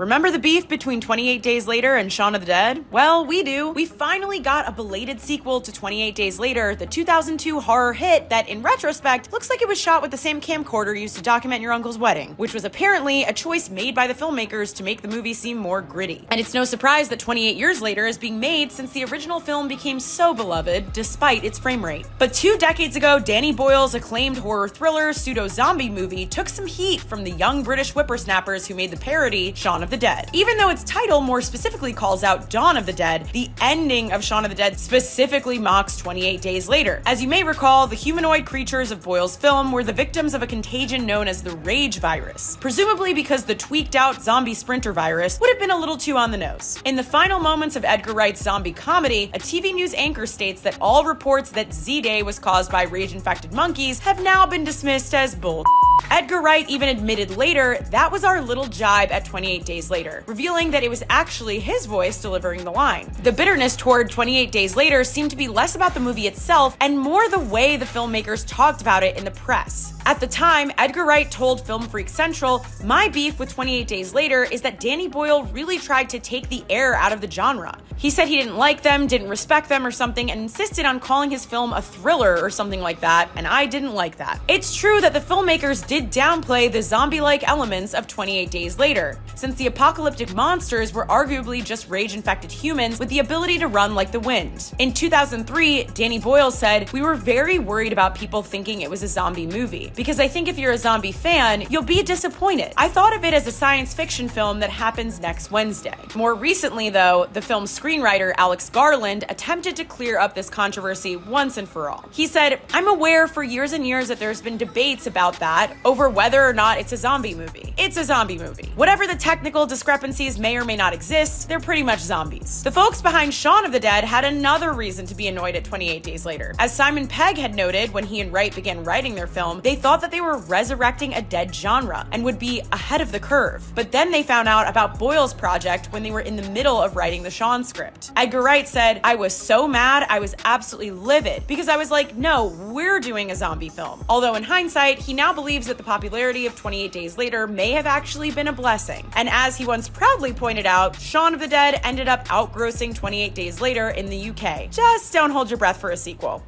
Remember the beef between 28 Days Later and Shaun of the Dead? Well, we do. We finally got a belated sequel to 28 Days Later, the 2002 horror hit that, in retrospect, looks like it was shot with the same camcorder used to document your uncle's wedding, which was apparently a choice made by the filmmakers to make the movie seem more gritty. And it's no surprise that 28 years later is being made since the original film became so beloved, despite its frame rate. But 2 decades ago, Danny Boyle's acclaimed horror thriller pseudo-zombie movie took some heat from the young British whippersnappers who made the parody Shaun of the Dead. Even though its title more specifically calls out Dawn of the Dead, the ending of Shaun of the Dead specifically mocks 28 Days Later. As you may recall, the humanoid creatures of Boyle's film were the victims of a contagion known as the Rage virus, presumably because the tweaked-out zombie sprinter virus would have been a little too on the nose. In the final moments of Edgar Wright's zombie comedy, a TV news anchor states that all reports that Z-Day was caused by rage-infected monkeys have now been dismissed as bull. Edgar Wright even admitted later that was our little jibe at 28 Days Later, revealing that it was actually his voice delivering the line. The bitterness toward 28 Days Later seemed to be less about the movie itself and more the way the filmmakers talked about it in the press. At the time, Edgar Wright told Film Freak Central, "My beef with 28 Days Later is that Danny Boyle really tried to take the air out of the genre. He said he didn't like them, didn't respect them or something, and insisted on calling his film a thriller or something like that, and I didn't like that." It's true that the filmmakers did downplay the zombie-like elements of 28 Days Later, since the apocalyptic monsters were arguably just rage-infected humans with the ability to run like the wind. In 2003, Danny Boyle said, "We were very worried about people thinking it was a zombie movie, because I think if you're a zombie fan, you'll be disappointed. I thought of it as a science fiction film that happens next Wednesday." More recently, though, the film's screenwriter Alex Garland attempted to clear up this controversy once and for all. He said, "I'm aware for years and years that there's been debates about that, over whether or not it's a zombie movie. It's a zombie movie. Whatever the technical discrepancies may or may not exist, they're pretty much zombies." The folks behind Shaun of the Dead had another reason to be annoyed at 28 Days Later. As Simon Pegg had noted when he and Wright began writing their film, they thought that they were resurrecting a dead genre and would be ahead of the curve. But then they found out about Boyle's project when they were in the middle of writing the Shaun script. Edgar Wright said, "I was so mad, I was absolutely livid, because I was like, no, we're doing a zombie film." Although in hindsight, he now believes that the popularity of 28 Days Later may have actually been a blessing. And as he once proudly pointed out, Shaun of the Dead ended up outgrossing 28 Days Later in the UK. Just don't hold your breath for a sequel.